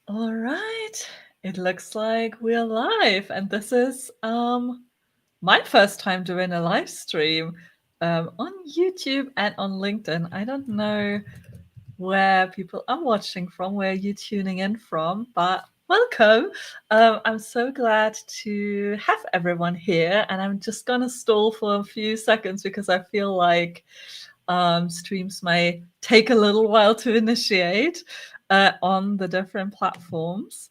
All right. It looks like we're live, and this is my first time doing a live stream on YouTube and on LinkedIn. I don't know where people are watching from, where you're tuning in from, but welcome. I'm so glad to have everyone here, and I'm just gonna stall for a few seconds because I feel like streams may take a little while to initiate on the different platforms.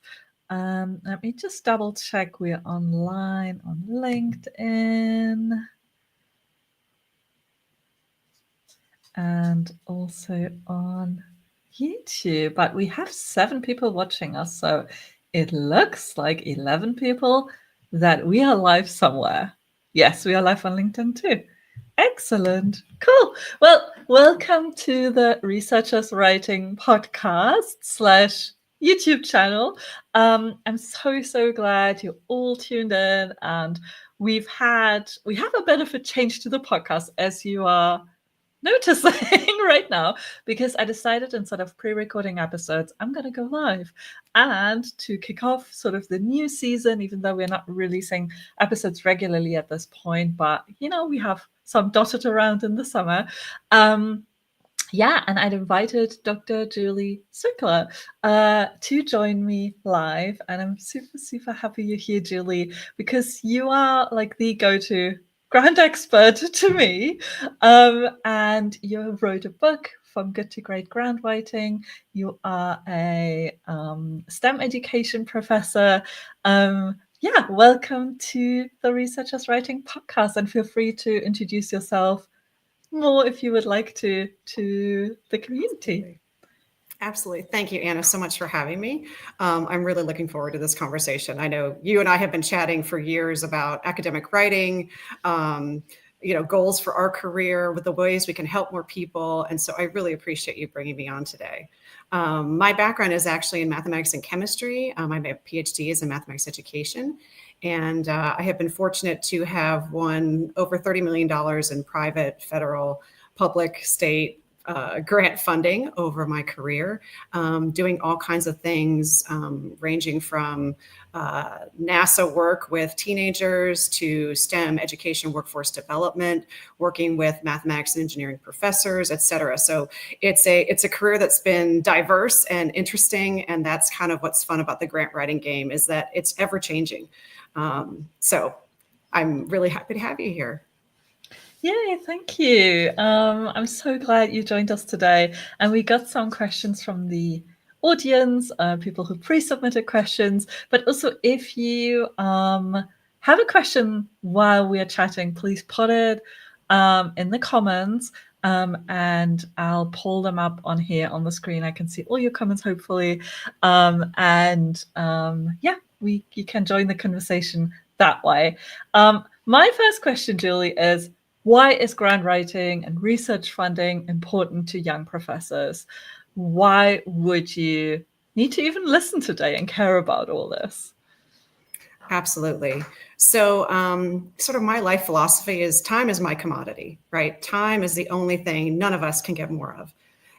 Let me just double check we're online on LinkedIn and also on YouTube. But we have 7 people watching us, so it looks like 11 people that we are live somewhere. Yes, we are live on LinkedIn too. Excellent. Cool. Well, welcome to the Researchers Writing podcast / YouTube channel. I'm so glad you're all tuned in, and we have a bit of a change to the podcast, as you are noticing right now, because I decided instead of pre-recording episodes, I'm going to go live. And to kick off sort of the new season, even though we're not releasing episodes regularly at this point, but we have some dotted around in the summer. And I'd invited Dr. Julie Cwikla to join me live. And I'm super happy you're here, Julie, because you are like the go-to grant expert to me. And you wrote a book, From Good to Great Grant Writing. You are a STEM education professor. Welcome to the Researchers Writing podcast, and feel free to introduce yourself more if you would like to the community. Absolutely. Thank you, Anna, so much for having me. I'm really looking forward to this conversation. I know you and I have been chatting for years about academic writing, goals for our career, with the ways we can help more people. And so I really appreciate you bringing me on today. My background is actually in mathematics and chemistry. I have a PhD in mathematics education. And I have been fortunate to have won over $30 million in private, federal, public, state, grant funding over my career, doing all kinds of things, ranging from NASA work with teenagers to STEM education, workforce development, working with mathematics and engineering professors, et cetera. So it's a career that's been diverse and interesting, and that's kind of what's fun about the grant writing game, is that it's ever changing. So I'm really happy to have you here. Yay, thank you. I'm so glad you joined us today. And we got some questions from the audience, people who pre-submitted questions, but also if you have a question while we are chatting, please put it in the comments, and I'll pull them up on here on the screen. I can see all your comments, hopefully. You can join the conversation that way. My first question, Julie, is why is grant writing and research funding important to young professors? Why would you need to even listen today and care about all this? Absolutely. So sort of my life philosophy is time is my commodity, right? Time is the only thing none of us can get more of.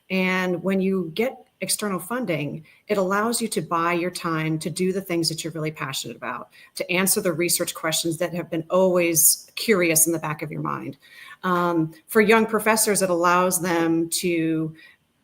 And when you get external funding, it allows you to buy your time to do the things that you're really passionate about, to answer the research questions that have been always curious in the back of your mind. For young professors, it allows them to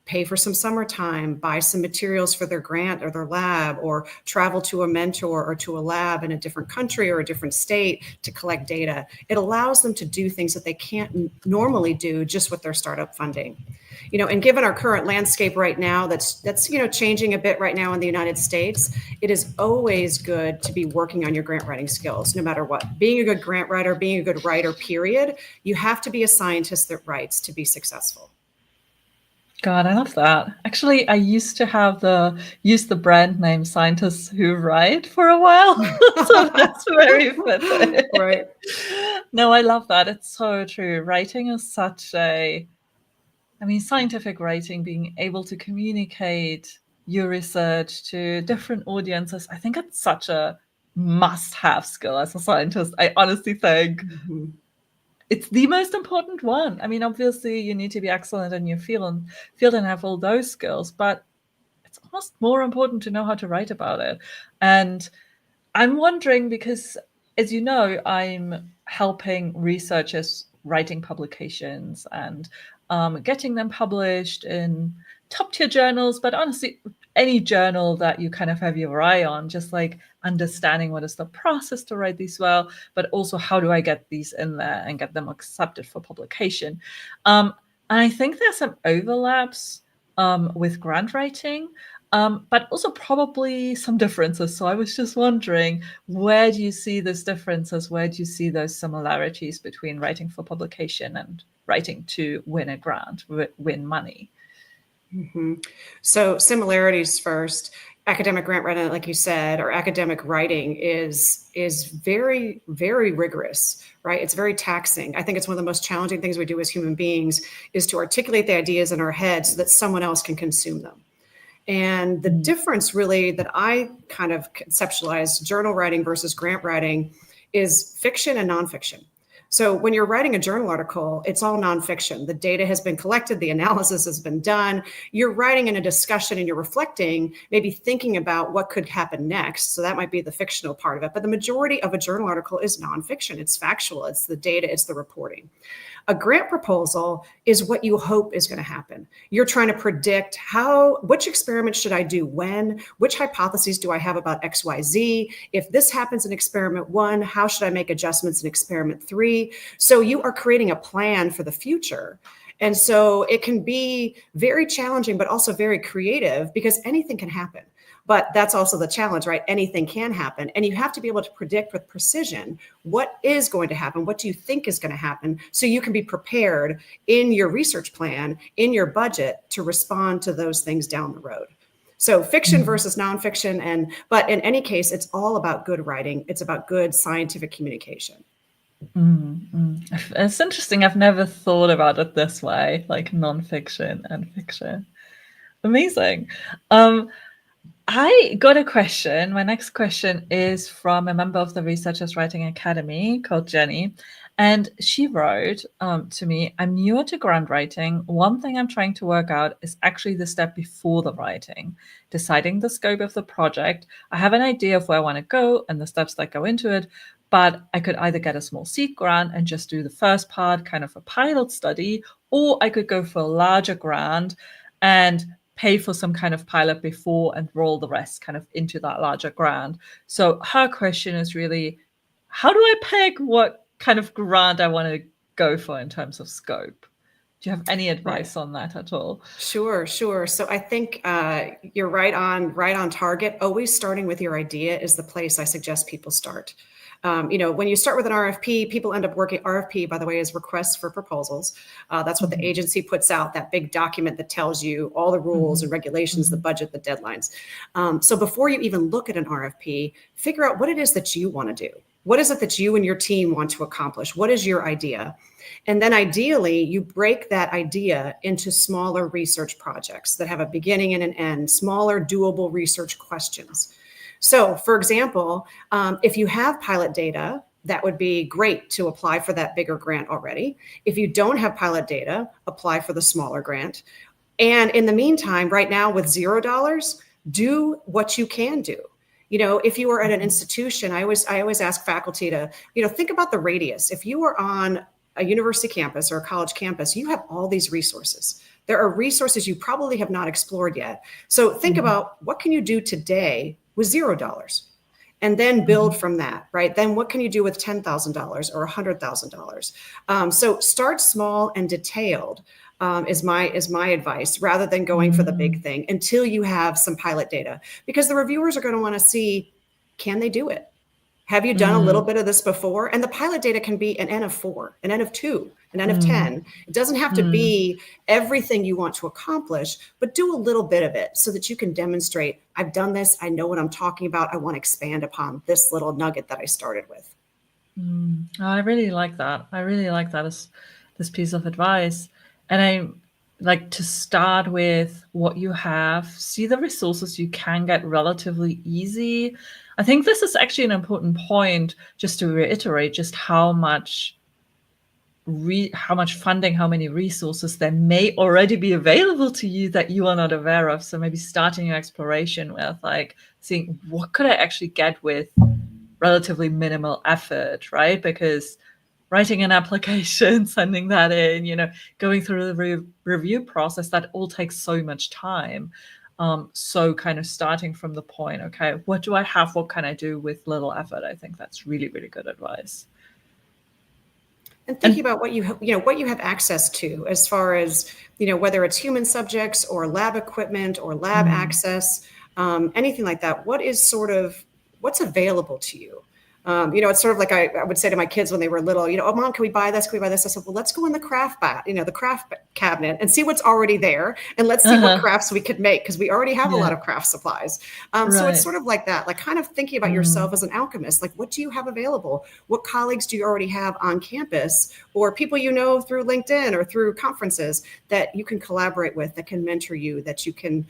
pay for some summertime, buy some materials for their grant or their lab, or travel to a mentor or to a lab in a different country or a different state to collect data. It allows them to do things that they can't normally do just with their startup funding. And given our current landscape right now, that's changing a bit right now in the United States, it is always good to be working on your grant writing skills, no matter what. Being a good grant writer, being a good writer, period, you have to be a scientist that writes to be successful. God, I love that. Actually, I used to use the brand name Scientists Who Write for a while. So that's very fitting. Right. No, I love that. It's so true. Writing is scientific writing, being able to communicate your research to different audiences, I think it's such a must-have skill as a scientist. I honestly think it's the most important one. Obviously, you need to be excellent in your field and have all those skills, but it's it's almost more important to know how to write about it. And I'm wondering, because as you know, I'm helping researchers writing publications and getting them published in top tier journals, but honestly, any journal that you kind of have your eye on, just like understanding what is the process to write these well, but also how do I get these in there and get them accepted for publication. And I think there's some overlaps with grant writing, but also probably some differences. So I was just wondering, where do you see those differences? Where do you see those similarities between writing for publication and writing to win a grant, win money? Mm-hmm. So similarities first. Academic grant writing, like you said, or academic writing is very, very rigorous, right? It's very taxing. I think it's one of the most challenging things we do as human beings is to articulate the ideas in our heads so that someone else can consume them. And the difference really that I kind of conceptualize journal writing versus grant writing is fiction and nonfiction. So when you're writing a journal article, it's all nonfiction. The data has been collected, the analysis has been done. You're writing in a discussion and you're reflecting, maybe thinking about what could happen next. So that might be the fictional part of it. But the majority of a journal article is nonfiction. It's factual, it's the data, it's the reporting. A grant proposal is what you hope is going to happen. You're trying to predict which experiment should I do when, which hypotheses do I have about XYZ? If this happens in experiment 1, how should I make adjustments in experiment 3? So you are creating a plan for the future. And so it can be very challenging, but also very creative because anything can happen. But that's also the challenge, right? Anything can happen. And you have to be able to predict with precision what is going to happen, what do you think is going to happen, so you can be prepared in your research plan, in your budget to respond to those things down the road. So fiction versus nonfiction. But in any case, it's all about good writing. It's about good scientific communication. It's interesting. I've never thought about it this way, like nonfiction and fiction. Amazing. I got a question. My next question is from a member of the Researchers Writing Academy called Jenny. And she wrote to me, I'm newer to grant writing. One thing I'm trying to work out is actually the step before the writing, deciding the scope of the project. I have an idea of where I want to go and the steps that go into it, but I could either get a small seed grant and just do the first part, kind of a pilot study, or I could go for a larger grant and pay for some kind of pilot before and roll the rest kind of into that larger grant. So her question is really, how do I pick what kind of grant I want to go for in terms of scope? Do you have any advice on that at all? Sure. So I think you're right on target. Always starting with your idea is the place I suggest people start. When you start with an RFP, people end up working. RFP, by the way, is requests for proposals. That's what the agency puts out, that big document that tells you all the rules and regulations, the budget, the deadlines. So before you even look at an RFP, figure out what it is that you want to do. What is it that you and your team want to accomplish? What is your idea? And then ideally, you break that idea into smaller research projects that have a beginning and an end, smaller, doable research questions. So, for example, if you have pilot data, that would be great to apply for that bigger grant already. If you don't have pilot data, apply for the smaller grant. And in the meantime, right now with $0, do what you can do. If you are at an institution, I always ask faculty to, think about the radius. If you are on a university campus or a college campus, you have all these resources. There are resources you probably have not explored yet. So think about what can you do today with $0 and then build from that, right? Then what can you do with $10,000 or $100,000? So start small and detailed is my advice, rather than going for the big thing until you have some pilot data, because the reviewers are going to want to see, can they do it? Have you done a little bit of this before? And the pilot data can be an N of 4, an N of 2, an N of 10. It doesn't have to be everything you want to accomplish, but do a little bit of it so that you can demonstrate, I've done this, I know what I'm talking about, I want to expand upon this little nugget that I started with. I really like that. I really like that as this piece of advice. And I like to start with what you have, see the resources you can get relatively easy. I think this is actually an important point, just to reiterate just how much how much funding, how many resources there may already be available to you that you are not aware of. So maybe starting your exploration with like seeing what could I actually get with relatively minimal effort, right? Because writing an application, sending that in, going through the review process, that all takes so much time. So kind of starting from the point, okay, what do I have? What can I do with little effort? I think that's really, really good advice. And thinking about what you have access to as far as, whether it's human subjects or lab equipment or lab access, anything like that. What's available to you? It's sort of like I would say to my kids when they were little, oh, Mom, can we buy this? Can we buy this? I said, well, let's go in the craft the craft cabinet and see what's already there. And let's see what crafts we could make, because we already have a lot of craft supplies. So it's sort of like that, like kind of thinking about yourself as an alchemist. Like, what do you have available? What colleagues do you already have on campus, or people through LinkedIn or through conferences that you can collaborate with, that can mentor you, that you can,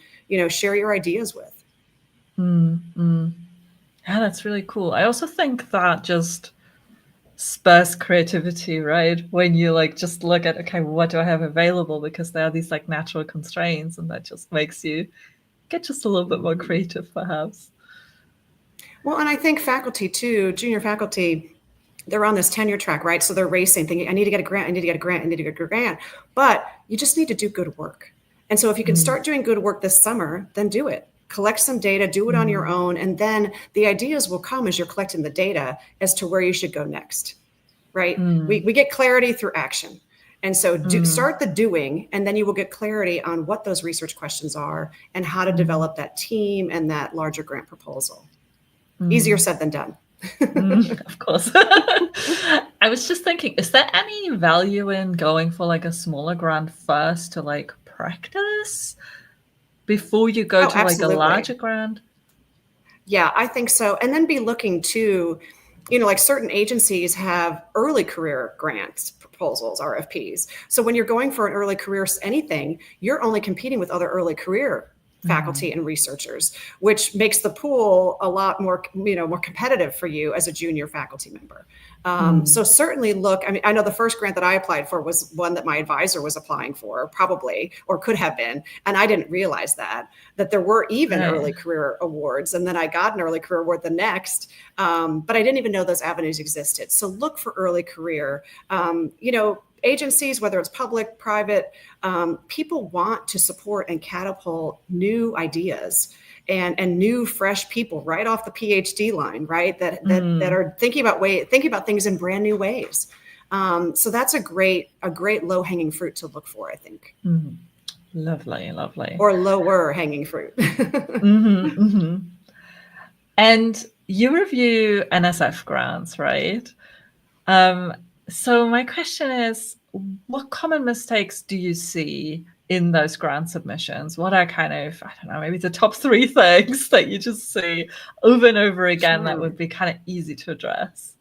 share your ideas with? Yeah, that's really cool. I also think that just spurs creativity, right? When you like just look at, okay, what do I have available? Because there are these like natural constraints, and that just makes you get just a little bit more creative, perhaps. Well, and I think faculty too, junior faculty, they're on this tenure track, right? So they're racing, thinking, I need to get a grant, I need to get a grant, I need to get a grant. But you just need to do good work. And so if you can start doing good work this summer, then do it. Collect some data, do it on your own, and then the ideas will come as you're collecting the data as to where you should go next, right? We get clarity through action. And so start the doing, and then you will get clarity on what those research questions are and how to develop that team and that larger grant proposal. Easier said than done. Of course. I was just thinking, is there any value in going for like a smaller grant first to like practice before you go to absolutely. like a larger grant? Yeah, I think so. And then be looking to, like certain agencies have early career grants, proposals, RFPs. So when you're going for an early career anything, you're only competing with other early career faculty and researchers, which makes the pool a lot more, more competitive for you as a junior faculty member. So certainly look, I mean, I know the first grant that I applied for was one that my advisor was applying for, probably, or could have been. And I didn't realize that there were even early career awards. And then I got an early career award the next, but I didn't even know those avenues existed. So look for early career, agencies, whether it's public, private, people want to support and catapult new ideas and new, fresh people right off the PhD line, right? That are thinking about things in brand new ways. So that's a great low hanging fruit to look for, I think. Lovely, lovely. Or lower hanging fruit. And you review NSF grants, right? So my question is, what common mistakes do you see in those grant submissions? What are kind of, I don't know, maybe the top 3 things that you just see over and over again that would be kind of easy to address?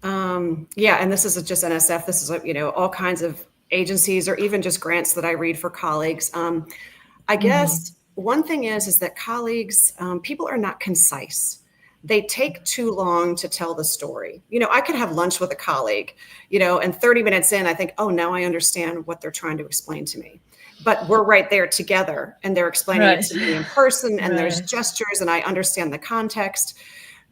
Yeah, and this isn't just NSF. This is, all kinds of agencies or even just grants that I read for colleagues. I guess one thing is that colleagues, people are not concise. They take too long to tell the story. I could have lunch with a colleague, and 30 minutes in, I think, oh, now I understand what they're trying to explain to me. But we're right there together, and they're explaining it to me in person, and there's gestures, and I understand the context.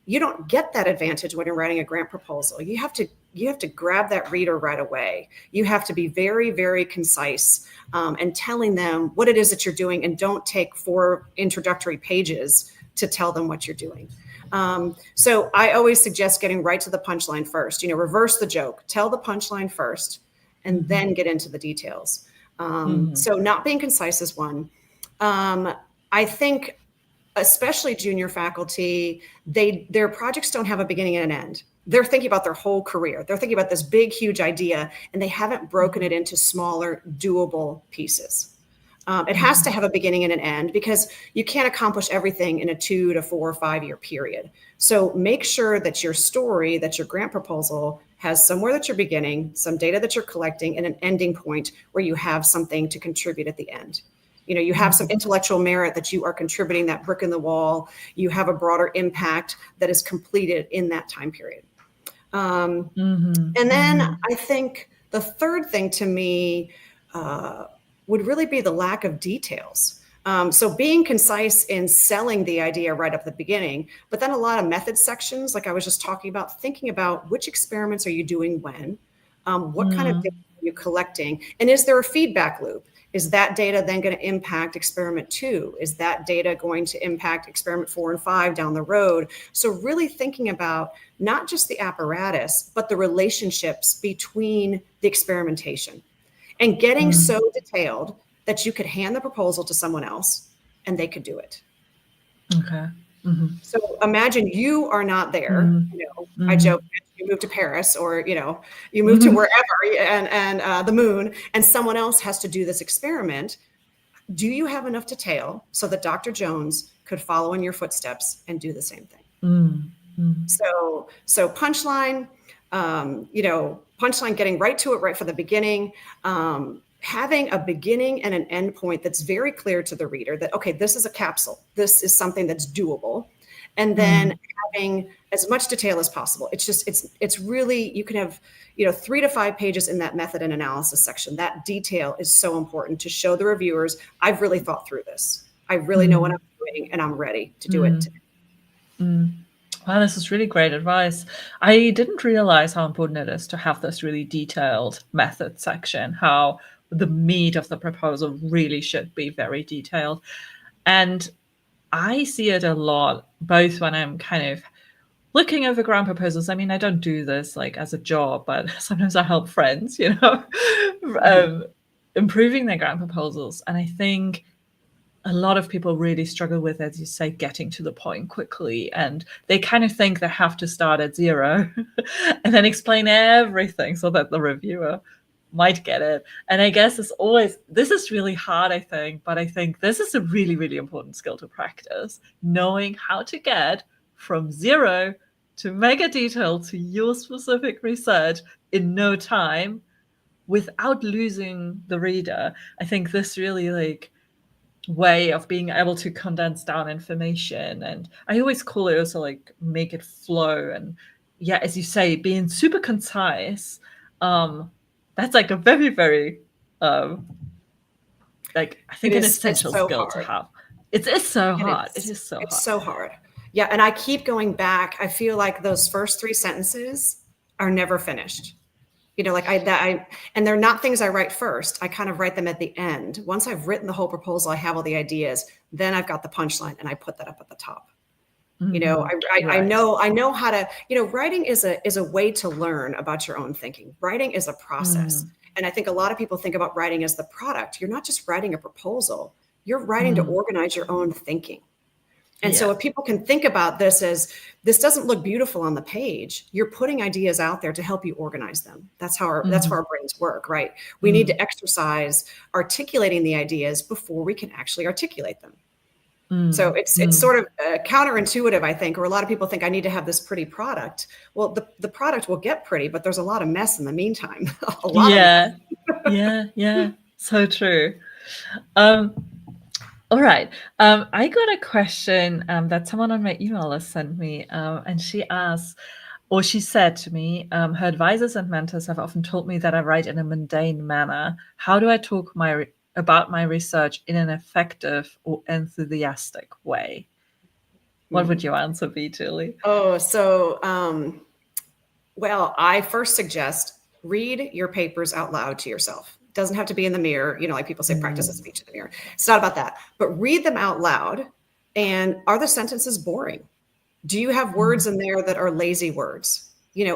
You don't get that advantage when you're writing a grant proposal. You have to grab that reader right away. You have to be very, very concise and telling them what it is that you're doing, and don't take 4 introductory pages to tell them what you're doing. So I always suggest getting right to the punchline first. Reverse the joke, tell the punchline first, and then get into the details. So not being concise is one. I think, especially junior faculty, their projects don't have a beginning and an end. They're thinking about their whole career. They're thinking about this big, huge idea, and they haven't broken it into smaller, doable pieces. It has to have a beginning and an end, because you can't accomplish everything in a 2 to 4 or 5 year period. So make sure that your story, that your grant proposal has somewhere that you're beginning, some data that you're collecting, and an ending point where you have something to contribute at the end. You have some intellectual merit that you are contributing, that brick in the wall. You have a broader impact that is completed in that time period. And then I think the third thing to me would really be the lack of details. So being concise in selling the idea right up at the beginning, but then a lot of method sections, like I was just talking about, thinking about which experiments are you doing when, what kind of data are you collecting, and is there a feedback loop? Is that data then going to impact experiment 2? Is that data going to impact experiment 4 and 5 down the road? So really thinking about not just the apparatus, but the relationships between the experimentation, and getting so detailed that you could hand the proposal to someone else and they could do it. Okay. So imagine you are not there. I joke, you move to Paris, or you move to wherever, and the moon, and someone else has to do this experiment. Do you have enough detail so that Dr. Jones could follow in your footsteps and do the same thing? So punchline, punchline, getting right to it right from the beginning, having a beginning and an end point that's very clear to the reader that, okay, this is a capsule. This is something that's doable. And then having as much detail as possible. It's really, you can have, 3 to 5 pages in that method and analysis section. That detail is so important to show the reviewers, I've really thought through this. I really know what I'm doing and I'm ready to do it today. Wow, this is really great advice. I didn't realize how important it is to have this really detailed method section, how the meat of the proposal really should be very detailed. And I see it a lot, both when I'm kind of looking over grant proposals. I mean, I don't do this like as a job, but sometimes I help friends, improving their grant proposals. And I think a lot of people really struggle with, as you say, getting to the point quickly. And they kind of think they have to start at 0 and then explain everything so that the reviewer might get it. And I guess this is really hard, I think, but I think this is a really, really important skill to practice, knowing how to get from 0 to mega detail to your specific research in no time without losing the reader. I think this really way of being able to condense down information, and I always call it also make it flow, and as you say, being super concise. That's a very, very I think an essential skill to have. It's so hard. It is so hard. It's so hard. Yeah, and I keep going back. I feel like those first 3 sentences are never finished. And they're not things I write first. I kind of write them at the end. Once I've written the whole proposal, I have all the ideas, then I've got the punchline and I put that up at the top. I know how to, writing is a way to learn about your own thinking. Writing is a process. And I think a lot of people think about writing as the product. You're not just writing a proposal, you're writing to organize your own thinking. And so if people can think about this as, this doesn't look beautiful on the page, you're putting ideas out there to help you organize them. That's how our brains work, right? We need to exercise articulating the ideas before we can actually articulate them. So it's sort of counterintuitive, I think, or a lot of people think I need to have this pretty product. Well, the product will get pretty, but there's a lot of mess in the meantime. A lot of mess. Yeah. So true. All right. I got a question that someone on my email list sent me, and she asked, or she said to me, her advisors and mentors have often told me that I write in a mundane manner. How do I talk about my research in an effective or enthusiastic way? What would your answer be, Julie? Oh, so, well, I first suggest read your papers out loud to yourself. Doesn't have to be in the mirror. Like people say, practice a speech in the mirror. It's not about that, but read them out loud. And are the sentences boring? Do you have words in there that are lazy words?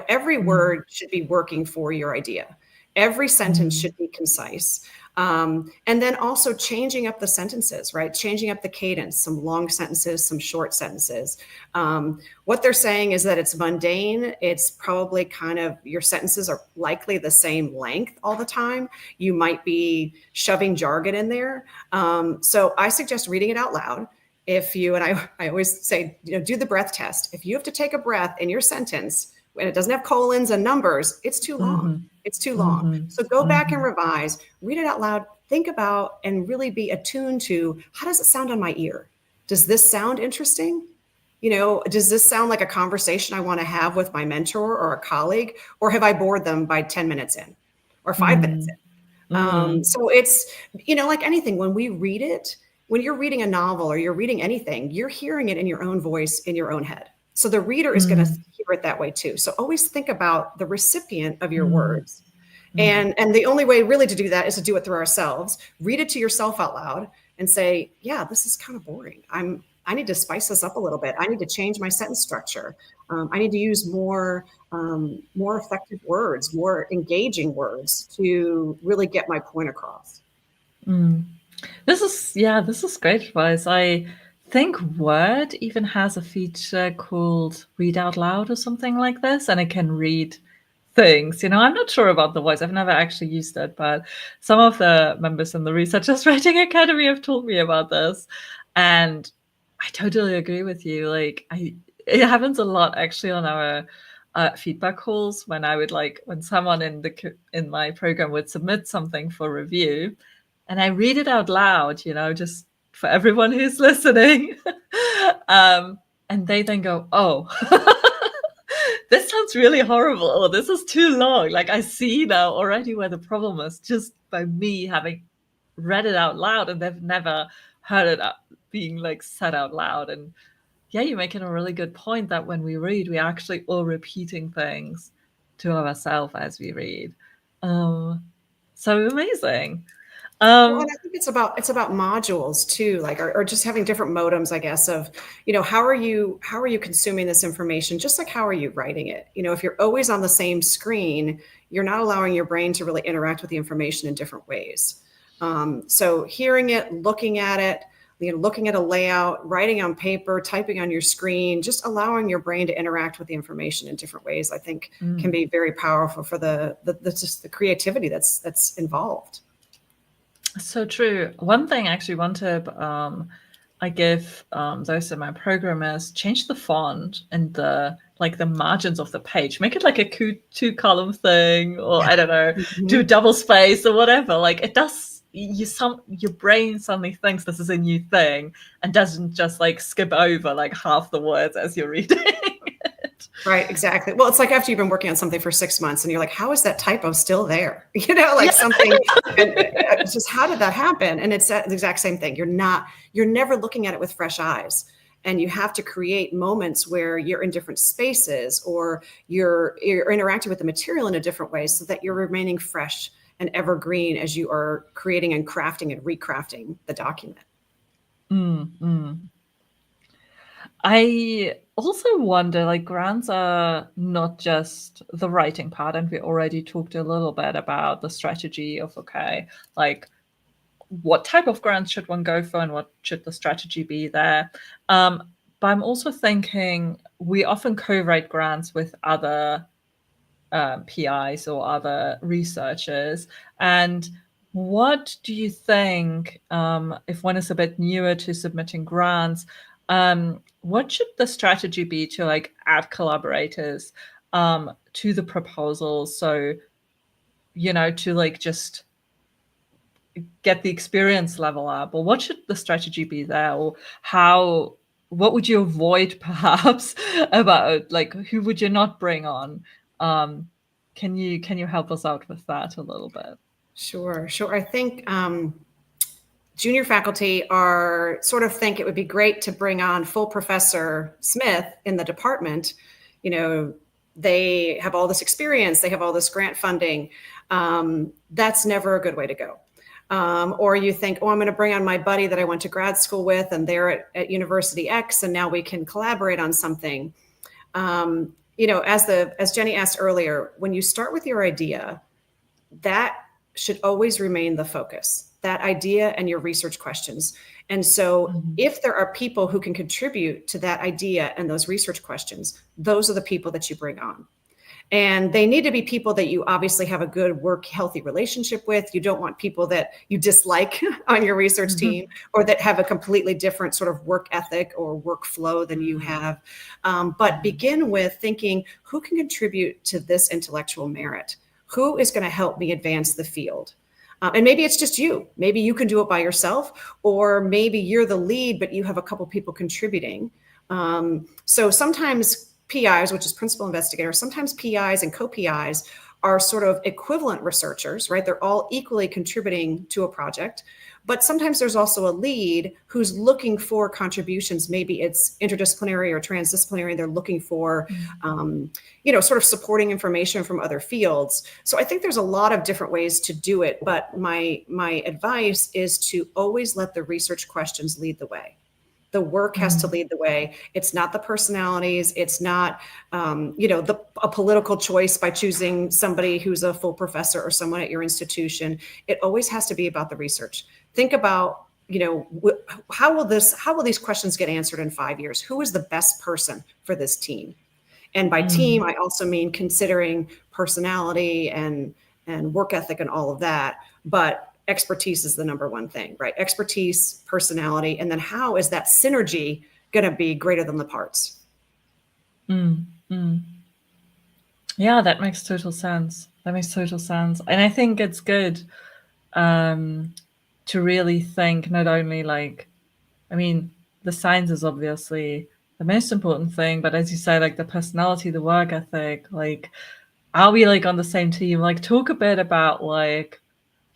Every word should be working for your idea. Every sentence should be concise. And then also changing up the sentences, right? Changing up the cadence, some long sentences, some short sentences. What they're saying is that it's mundane. It's probably kind of, your sentences are likely the same length all the time. You might be shoving jargon in there. So I suggest reading it out loud. If you, and I always say, do the breath test. If you have to take a breath in your sentence, and it doesn't have colons and numbers, it's too long. It's too long. So go back and revise, read it out loud, think about, and really be attuned to, how does it sound on my ear? Does this sound interesting? Does this sound like a conversation I want to have with my mentor or a colleague, or have I bored them by 10 minutes in or 5 minutes Mm, in? mm, So it's, like anything, when we read it, when you're reading a novel or you're reading anything, you're hearing it in your own voice, in your own head. So the reader is going to mm, hear it that way too. So always think about the recipient of your mm, words. mm, And the only way really to do that is to do it through ourselves. Read it to yourself out loud and say, yeah, this is kind of boring. I need to spice this up a little bit. I need to change my sentence structure. I need to use more effective words, more engaging words to really get my point across. mm. This is great advice. I think Word even has a feature called Read Out Loud or something like this, and it can read things. I'm not sure about the voice. I've never actually used it, but some of the members in the Researchers Writing Academy have told me about this. And I totally agree with you. It happens a lot actually on our feedback calls when I would when someone in my program would submit something for review, and I read it out loud, just for everyone who's listening. um, and they then go, "Oh, this sounds really horrible. Or this is too long." Like I see now already where the problem is just by me having read it out loud, and they've never heard it being said out loud. And yeah, you're making a really good point that when we read, we're actually all repeating things to ourselves as we read. Um, so amazing. Well, and Um, I think it's about modules too, or just having different modems, I guess, of, how are you consuming this information, just like how are you writing it? If you're always on the same screen, you're not allowing your brain to really interact with the information in different ways. So hearing it, looking at it, looking at a layout, writing on paper, typing on your screen, just allowing your brain to interact with the information in different ways, I think can mm. be very powerful for just the creativity that's involved. So true. One tip I give those in my program is change the font and the margins of the page. Make it like a two column thing, or I don't know, do Mhm. double space or whatever. Like it does. Your brain suddenly thinks this is a new thing and doesn't just skip over half the words as you're reading it. Right, exactly. Well, it's like after you've been working on something for 6 months and you're like, how is that typo still there? Yeah. Like something, and it's just, how did that happen? And it's the exact same thing. You're never looking at it with fresh eyes. And you have to create moments where you're in different spaces, or you're interacting with the material in a different way, so that you're remaining fresh and evergreen as you are creating and crafting and recrafting the document. Mm, mm. I also wonder, grants are not just the writing part, and we already talked a little bit about the strategy of, okay, like what type of grants should one go for and what should the strategy be there. But I'm also thinking we often co-write grants with other PIs or other researchers. And what do you think, if one is a bit newer to submitting grants, what should the strategy be to add collaborators to the proposals? So, to just get the experience level up, or what should the strategy be there, or what would you avoid perhaps about who would you not bring on? um can you help us out with that a little bit? Sure, sure. I think junior faculty are sort of think it would be great to bring on full Professor Smith in the department. You know, they have all this experience, they have all this grant funding. That's never a good way to go. Or you think, oh, I'm going to bring on my buddy that I went to grad school with, and they're at University X, and now we can collaborate on something. As Jenny asked earlier, when you start with your idea, that should always remain the focus, that idea and your research questions. And so Mhm. if there are people who can contribute to that idea and those research questions, those are the people that you bring on. And they need to be people that you obviously have a good work healthy relationship with. You don't want people that you dislike on your research team, Mhm. or that have a completely different sort of work ethic or workflow than you have. But Mhm. begin with thinking, who can contribute to this intellectual merit? Who is going to help me advance the field? And maybe it's just you. Maybe you can do it by yourself, or maybe you're the lead, but you have a couple people contributing. So sometimes PIs, which is principal investigators, sometimes PIs and co-PIs are sort of equivalent researchers, right? They're all equally contributing to a project. But sometimes there's also a lead who's looking for contributions. Maybe it's interdisciplinary or transdisciplinary. They're looking for, sort of supporting information from other fields. So I think there's a lot of different ways to do it. But my advice is to always let the research questions lead the way. The work has to lead the way. It's not the personalities. It's not, a political choice by choosing somebody who's a full professor or someone at your institution. It always has to be about the research. Think about, how will these questions get answered in 5 years? Who is the best person for this team? And by team, I also mean considering personality and work ethic and all of that. But expertise is the number one thing, right? Expertise, personality, and then how is that synergy going to be greater than the parts? Yeah, that makes total sense. And I think it's good to really think not only the science is obviously the most important thing, but as you say, like the personality, the work ethic, like, are we like on the same team? Like, talk a bit about like,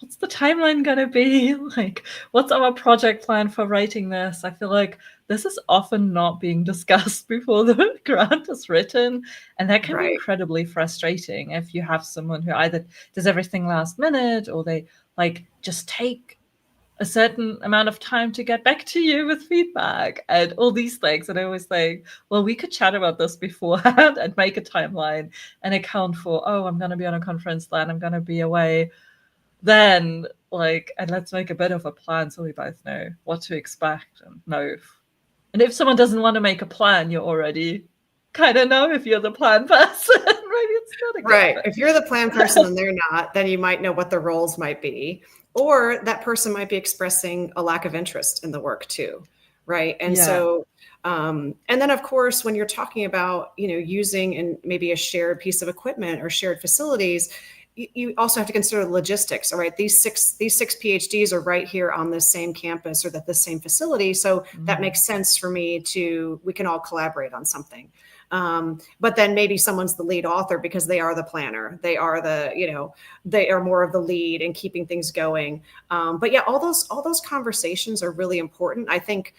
what's the timeline gonna be? Like, what's our project plan for writing this? I feel like this is often not being discussed before the grant is written. And that can be incredibly frustrating if you have someone who either does everything last minute or they like just take a certain amount of time to get back to you with feedback and all these things. And I always think, well, we could chat about this beforehand and make a timeline and account for, oh, I'm going to be on a conference then, I'm going to be away then, like, and let's make a bit of a plan so we both know what to expect and know. And if someone doesn't want to make a plan, you already kind of know if you're the plan person. Maybe it's not a good right. fit. If you're the plan person and they're not, then you might know what the roles might be. Or that person might be expressing a lack of interest in the work too. Right. And so, and then of course, when you're talking about, using and maybe a shared piece of equipment or shared facilities, you also have to consider the logistics. All right. These six PhDs are right here on this same campus or at the same facility. So that makes sense for me we can all collaborate on something. But then maybe someone's the lead author because they are the planner. They are they are more of the lead in keeping things going. But yeah, all those conversations are really important, I think.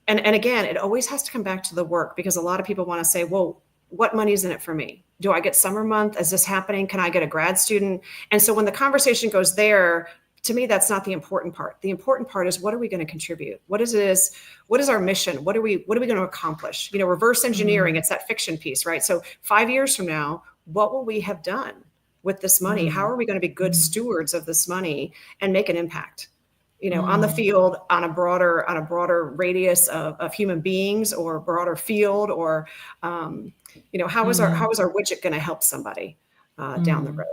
And again, it always has to come back to the work, because a lot of people want to say, well, what money is in it for me? Do I get summer month? Is this happening? Can I get a grad student? And so when the conversation goes there, to me, that's not the important part. The important part is, what are we going to contribute? What is our mission? What are we going to accomplish? Reverse engineering, it's that fiction piece, right? So 5 years from now, what will we have done with this money? How are we going to be good stewards of this money and make an impact? On the field, on a broader radius of human beings, or a broader field, or how is our widget going to help somebody down the road?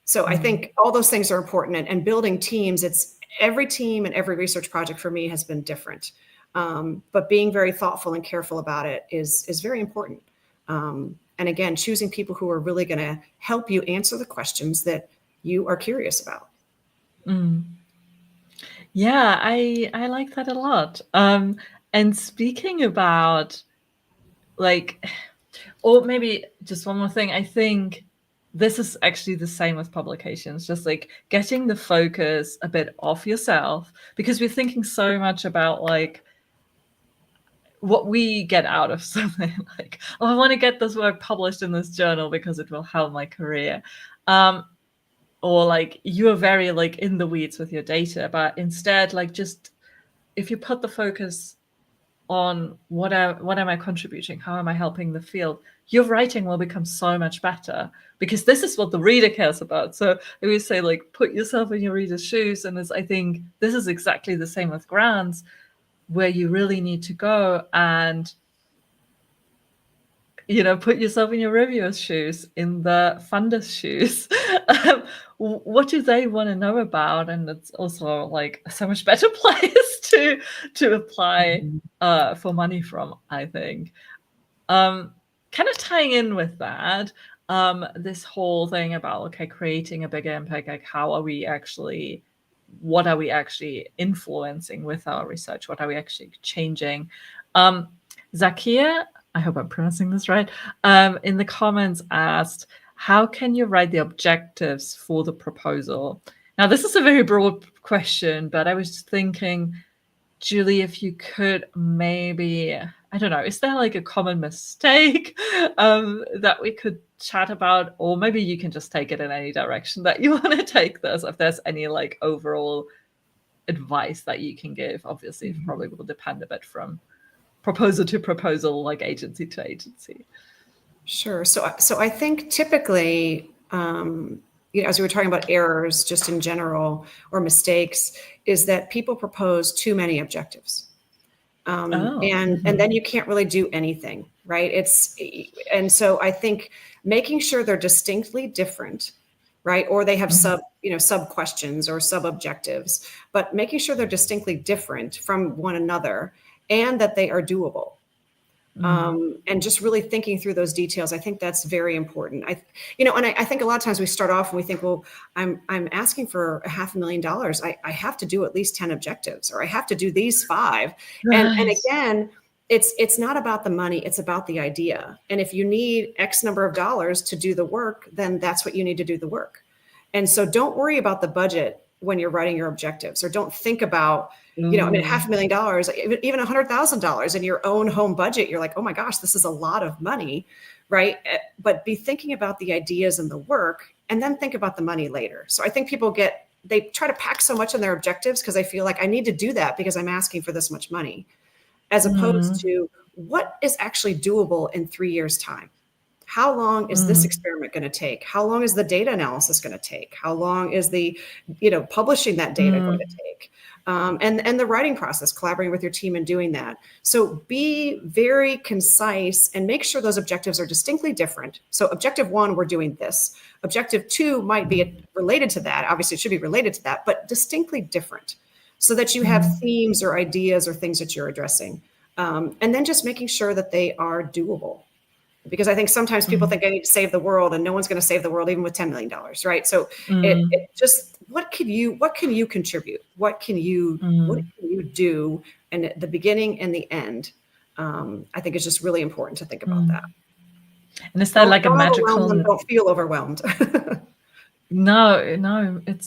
So I think all those things are important, and building teams. It's every team and every research project for me has been different, but being very thoughtful and careful about it is very important. And again, choosing people who are really going to help you answer the questions that you are curious about. Yeah, I like that a lot. And speaking about or maybe just one more thing, I think this is actually the same with publications, just like getting the focus a bit off yourself, because we're thinking so much about like what we get out of something, like, oh, I want to get this work published in this journal because it will help my career. Or like you are very like in the weeds with your data, but instead, like, just if you put the focus on what am I contributing, how am I helping the field, your writing will become so much better, because this is what the reader cares about. So I always say, like, put yourself in your reader's shoes, and I think this is exactly the same with grants, where you really need to go and put yourself in your reviewer's shoes, in the funder's shoes. What do they want to know about? And it's also like so much better place to apply for money from, I think. Kind of tying in with that, this whole thing about, okay, creating a bigger impact, like what are we actually influencing with our research? What are we actually changing? Zakia, I hope I'm pronouncing this right, in the comments asked, how can you write the objectives for the proposal? Now, this is a very broad question, but I was thinking, Julie, if you could maybe, I don't know, is there like a common mistake that we could chat about? Or maybe you can just take it in any direction that you want to take this, if there's any like overall advice that you can give. Obviously, it probably will depend a bit from proposal to proposal, like agency to agency. Sure. So I think typically, as we were talking about errors just in general or mistakes, is that people propose too many objectives. And then you can't really do anything, right? And so I think making sure they're distinctly different, right? Or they have sub questions or sub objectives, but making sure they're distinctly different from one another and that they are doable. And just really thinking through those details, I think that's very important. I think a lot of times we start off and we think, well, I'm asking for $500,000. I have to do at least 10 objectives, or I have to do these 5. Right. And again, it's not about the money, it's about the idea. And if you need X number of dollars to do the work, then that's what you need to do the work. And so don't worry about the budget when you're writing your objectives, or don't think about, $500,000, even $100,000 in your own home budget. You're like, oh my gosh, this is a lot of money, right? But be thinking about the ideas and the work, and then think about the money later. So I think they try to pack so much in their objectives because they feel like I need to do that because I'm asking for this much money, as opposed to what is actually doable in 3 years' time. How long is this experiment going to take? How long is the data analysis going to take? How long is the, publishing that data going to take? And the writing process, collaborating with your team and doing that. So be very concise and make sure those objectives are distinctly different. So objective 1, we're doing this. Objective 2 might be related to that. Obviously, it should be related to that, but distinctly different, so that you have themes or ideas or things that you're addressing. And then just making sure that they are doable. Because I think sometimes people think I need to save the world, and no one's going to save the world even with $10 million, right? So it just, what can you contribute? What can you do? And at the beginning and the end, I think it's just really important to think about that. And is there like a magical? Don't feel overwhelmed. No, it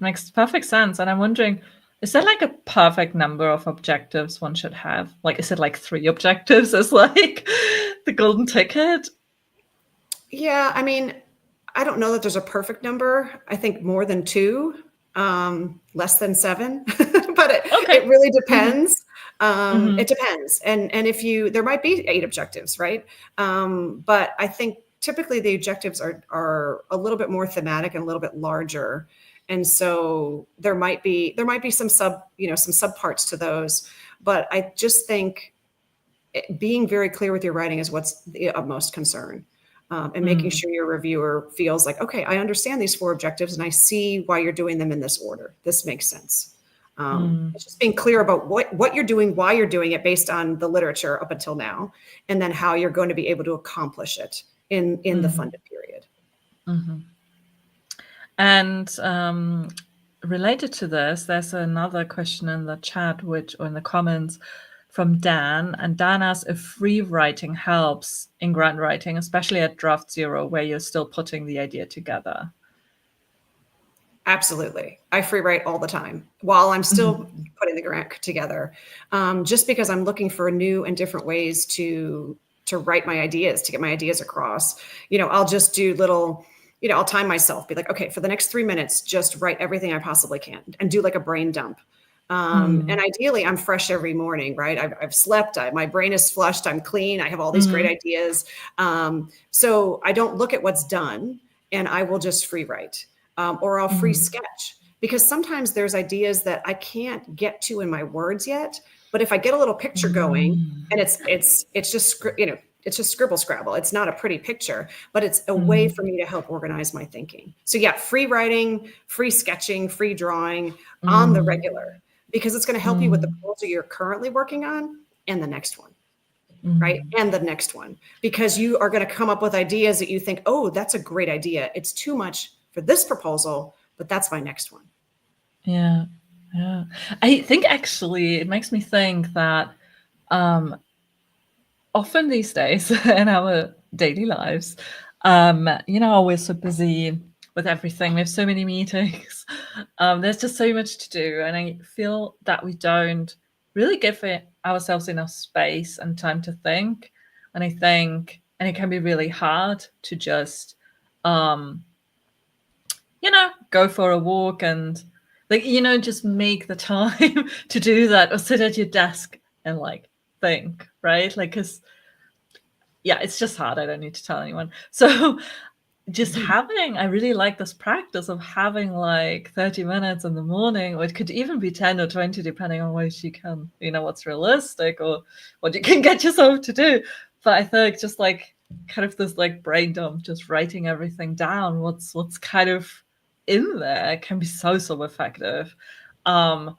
makes perfect sense. And I'm wondering, is there like a perfect number of objectives one should have? Like, is it like 3 objectives is like the golden ticket? Yeah, I mean, I don't know that there's a perfect number. I think more than 2, less than 7, but it really depends. It depends. And there might be 8 objectives, right? But I think typically the objectives are a little bit more thematic and a little bit larger. And so there might be some subparts to those, but I just think being very clear with your writing is what's the utmost concern, and making sure your reviewer feels like, okay, I understand these 4 objectives and I see why you're doing them in this order. This makes sense. It's just being clear about what you're doing, why you're doing it based on the literature up until now, and then how you're going to be able to accomplish it in the funded period. And related to this, there's another question in the chat, or in the comments, from Dan. And Dan asks if free writing helps in grant writing, especially at draft 0, where you're still putting the idea together. Absolutely. I free write all the time while I'm still putting the grant together, just because I'm looking for new and different ways to write my ideas, to get my ideas across. I'll just do little, I'll time myself, be like, okay, for the next 3 minutes, just write everything I possibly can and do like a brain dump. And ideally I'm fresh every morning, right? I've slept, my brain is flushed, I'm clean, I have all these great ideas. So I don't look at what's done, and I will just free write, or I'll free sketch, because sometimes there's ideas that I can't get to in my words yet. But if I get a little picture going, and it's just, it's just scribble scrabble. It's not a pretty picture, but it's a way for me to help organize my thinking. So yeah, free writing, free sketching, free drawing on the regular, because it's going to help you with the proposal you're currently working on and the next one, right? And the next one, because you are going to come up with ideas that you think, oh, that's a great idea. It's too much for this proposal, but that's my next one. Yeah. I think actually it makes me think that often these days in our daily lives, we're so busy with everything. We have so many meetings. There's just so much to do. And I feel that we don't really give ourselves enough space and time to think. And and it can be really hard to just, go for a walk and just make the time to do that, or sit at your desk and think, right? Because it's just hard. I don't need to tell anyone. So I really like this practice of having 30 minutes in the morning, or it could even be 10 or 20, depending on what you can, what's realistic or what you can get yourself to do. But I think just kind of this brain dump, just writing everything down, what's kind of in there, can be so effective. And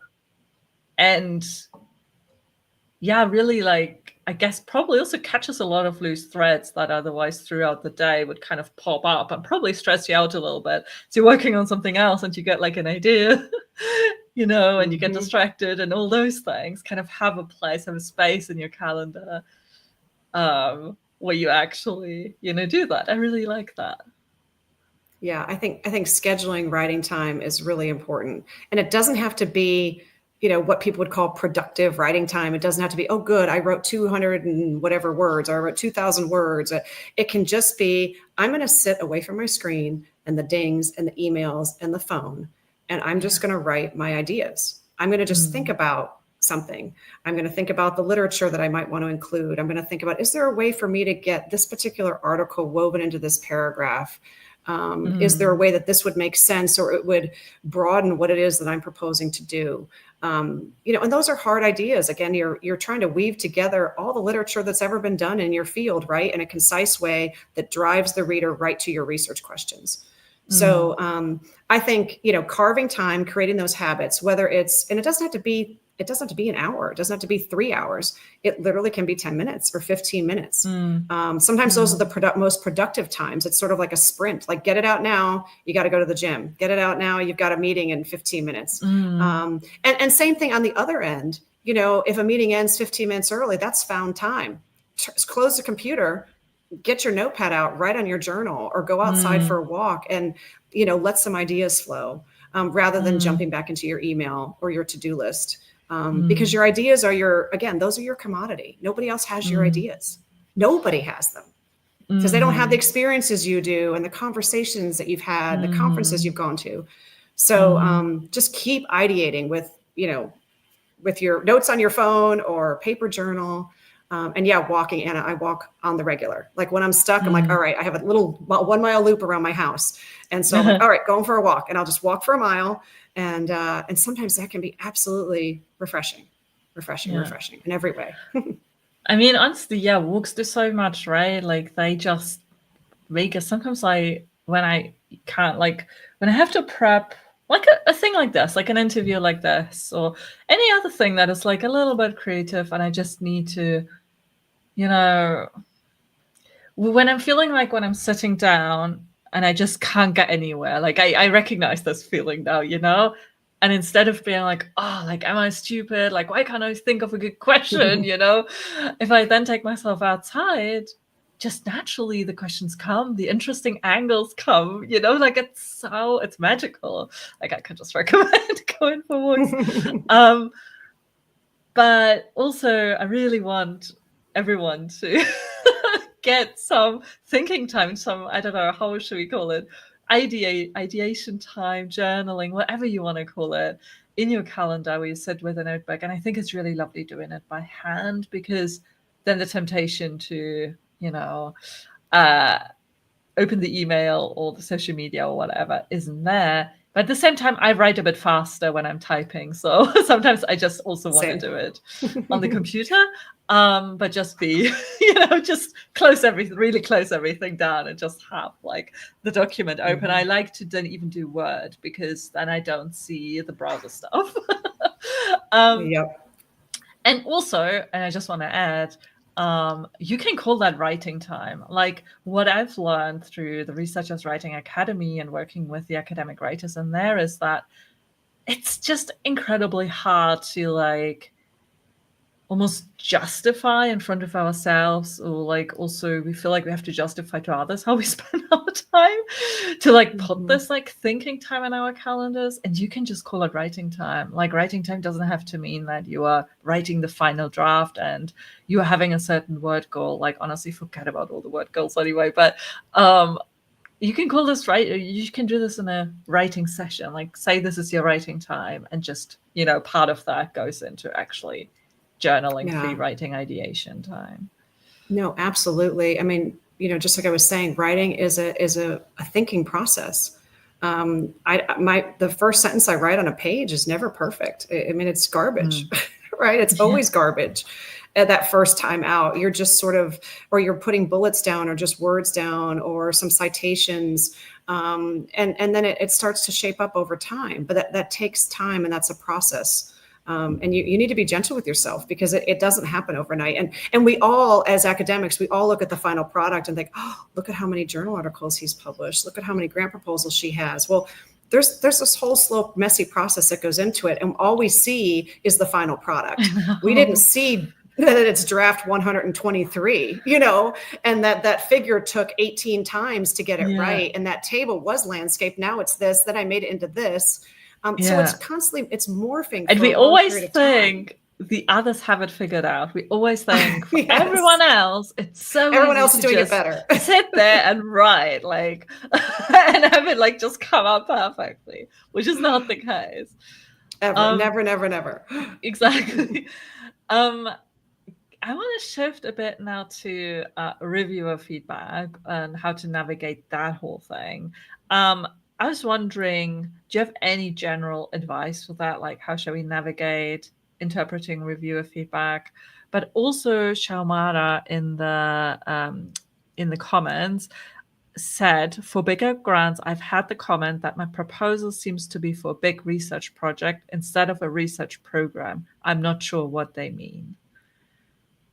really, I guess probably also catches a lot of loose threads that otherwise throughout the day would kind of pop up and probably stress you out a little bit. So you're working on something else and you get an idea, and you get distracted, and all those things kind of have a place, have a space in your calendar where you actually, do that. I really like that. Yeah, I think scheduling writing time is really important. And it doesn't have to be, what people would call productive writing time. It doesn't have to be, oh, good, I wrote 200 and whatever words, or I wrote 2,000 words. It can just be, I'm going to sit away from my screen and the dings and the emails and the phone, and I'm just going to write my ideas. I'm going to just think about something. I'm going to think about the literature that I might want to include. I'm going to think about, is there a way for me to get this particular article woven into this paragraph? Is there a way that this would make sense, or it would broaden what it is that I'm proposing to do? And those are hard ideas. Again, you're trying to weave together all the literature that's ever been done in your field, right, in a concise way that drives the reader right to your research questions. So I think, carving time, creating those habits, whether and it doesn't have to be an hour. It doesn't have to be 3 hours. It literally can be 10 minutes or 15 minutes. Sometimes those are the most productive times. It's sort of like a sprint, get it out now. You got to go to the gym. Get it out now. You've got a meeting in 15 minutes. And same thing on the other end. If a meeting ends 15 minutes early, that's found time. Close the computer, get your notepad out, write on your journal, or go outside for a walk and, let some ideas flow rather than jumping back into your email or your to-do list. Because your ideas are those are your commodity. Nobody else has your ideas. Nobody has them because they don't have the experiences you do and the conversations that you've had, the conferences you've gone to. So just keep ideating with your notes on your phone or paper journal. And walking, Anna, I walk on the regular. When I'm stuck, I'm like, all right, I have a little 1 mile loop around my house. And so I'm like, all right, going for a walk, and I'll just walk for a mile. And sometimes that can be absolutely refreshing in every way. I mean, honestly, walks do so much, right? They just make us. Sometimes when I can't, when I have to prep, a thing like this, an interview like this, or any other thing that is a little bit creative, and I just need to, when I'm feeling when I'm sitting down and I just can't get anywhere, I recognize this feeling now, and instead of being am I stupid? Why can't I think of a good question? If I then take myself outside, just naturally the questions come, the interesting angles come, it's magical. I could just recommend going for walks. But also I really want everyone to get some thinking time, some, I don't know, how should we call it? Ideation time, journaling, whatever you want to call it, in your calendar where you sit with a notebook. And I think it's really lovely doing it by hand, because then the temptation to, open the email or the social media or whatever isn't there. But at the same time, I write a bit faster when I'm typing. So sometimes I just also want to do it on the computer. But just be, just really close everything down and just have the document open. I like to then even do Word, because then I don't see the browser stuff. And also, and I just want to add, you can call that writing time. What I've learned through the Researchers Writing Academy and working with the academic writers in there is that it's just incredibly hard to almost justify in front of ourselves, or like also we feel like we have to justify to others how we spend our time, to like put this like thinking time in our calendars. And you can just call it writing time. Like writing time doesn't have to mean that you are writing the final draft and you are having a certain word goal. Like honestly, forget about all the word goals anyway. But you can call this you can do this in a writing session, like say this is your writing time, and just, part of that goes into actually journaling, free Yeah. writing, ideation time. No, absolutely. I mean, just like I was saying, writing is a thinking process. The first sentence I write on a page is never perfect. I mean, it's garbage, right? It's Yeah. always garbage. At that first time out, you're just sort of, or you're putting bullets down, or just words down, or some citations, and then it starts to shape up over time. But that takes time, and that's a process. And you need to be gentle with yourself, because it doesn't happen overnight. And we all, as academics, we all look at the final product and think, oh, look at how many journal articles he's published. Look at how many grant proposals she has. Well, there's this whole slow, messy process that goes into it. And all we see is the final product. We didn't see that it's draft 123, and that figure took 18 times to get it right. And that table was landscape. Now it's this, then I made it into this. So it's constantly, it's morphing. And for we a long always period of think time. the others have it figured out. We always think for Yes. everyone else, it's so everyone easy else is to doing it just better. sit there and write, like, and have it like just come out perfectly, which is not the case. Ever, never. Exactly. I want to shift a bit now to reviewer feedback and how to navigate that whole thing. I was wondering, do you have any general advice for that? Like, how shall we navigate interpreting reviewer feedback? But also, Shaumara in the comments said, for bigger grants, I've had the comment that my proposal seems to be for a big research project instead of a research program. I'm not sure what they mean.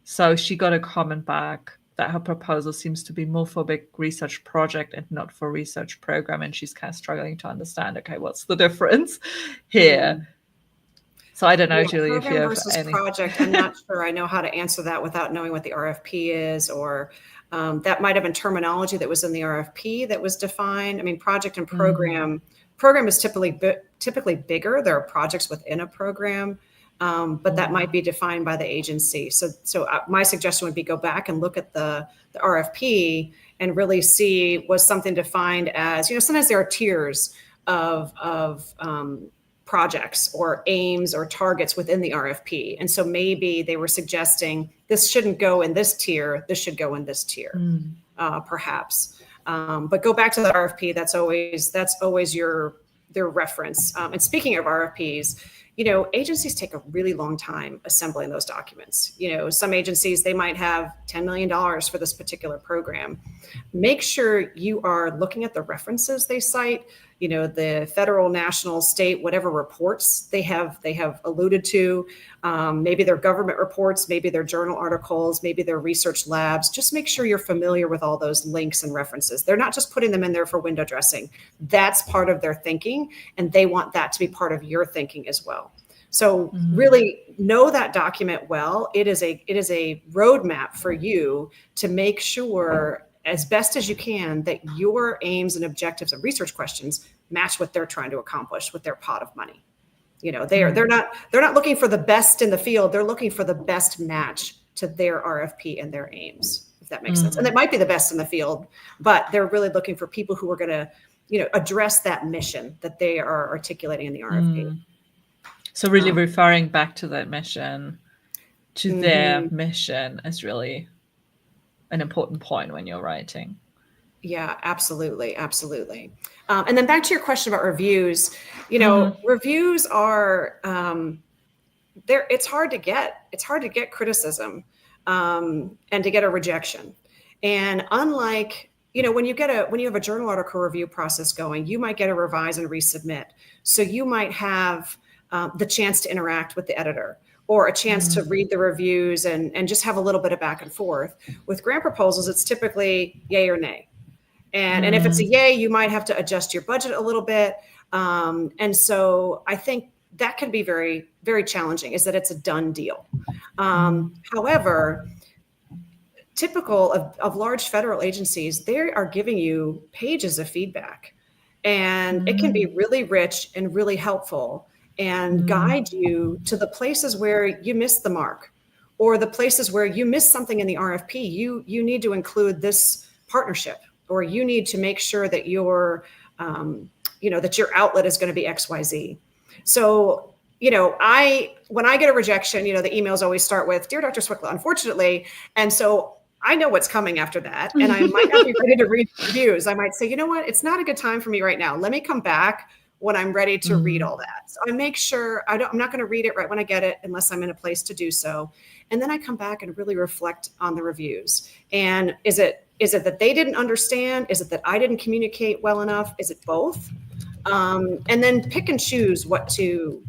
So she got a comment back that her proposal seems to be more for a big research project and not for research program. And she's kind of struggling to understand, okay, what's the difference here? So I don't know, Julie, if you program have versus any. project. I'm not sure I know how to answer that without knowing what the RFP is, or that might have been terminology that was in the RFP that was defined. I mean, project and program. Program is typically bigger. There are projects within a program. But that might be defined by the agency. So my suggestion would be go back and look at the RFP and really see, was something defined as, sometimes there are tiers of projects or aims or targets within the RFP. And so maybe they were suggesting this shouldn't go in this tier, this should go in this tier, perhaps. But go back to the RFP. That's always their reference. And speaking of RFPs, agencies take a really long time assembling those documents. Some agencies, they might have $10 million for this particular program. Make sure you are looking at the references they cite, the federal, national, state, whatever reports they have alluded to, maybe their government reports, maybe their journal articles, maybe their research labs. Just make sure you're familiar with all those links and references. They're not just putting them in there for window dressing. That's part of their thinking, and they want that to be part of your thinking as well. So really know that document well. It is a roadmap for you to make sure, as best as you can, that your aims and objectives and research questions match what they're trying to accomplish with their pot of money. They're not looking for the best in the field. They're looking for the best match to their RFP and their aims, if that makes sense. And it might be the best in the field, but they're really looking for people who are going to, address that mission that they are articulating in the RFP. So really referring back to that mission, to their mission, is really an important point when you're writing. Yeah, absolutely. And then back to your question about reviews, reviews are, it's hard to get criticism, and to get a rejection. And unlike, when you have a journal article review process going, you might get a revise and resubmit. So you might have the chance to interact with the editor, or a chance to read the reviews and just have a little bit of back and forth. With grant proposals, it's typically yay or nay. And if it's a yay, you might have to adjust your budget a little bit. And so I think that can be very, very challenging is that it's a done deal. However, typical of large federal agencies, they are giving you pages of feedback, and it can be really rich and really helpful and guide you to the places where you missed the mark, or the places where you missed something in the RFP. You need to include this partnership, or you need to make sure that your that your outlet is going to be XYZ. So, when I get a rejection, the emails always start with, "Dear Dr. Cwikla, unfortunately," and so I know what's coming after that, and I might not be ready to read reviews. I might say, you know what, it's not a good time for me right now. Let me come back when I'm ready to read all that. So I make sure I'm not going to read it right when I get it, unless I'm in a place to do so. And then I come back and really reflect on the reviews. And is it that they didn't understand? Is it that I didn't communicate well enough? Is it both? And then pick and choose what to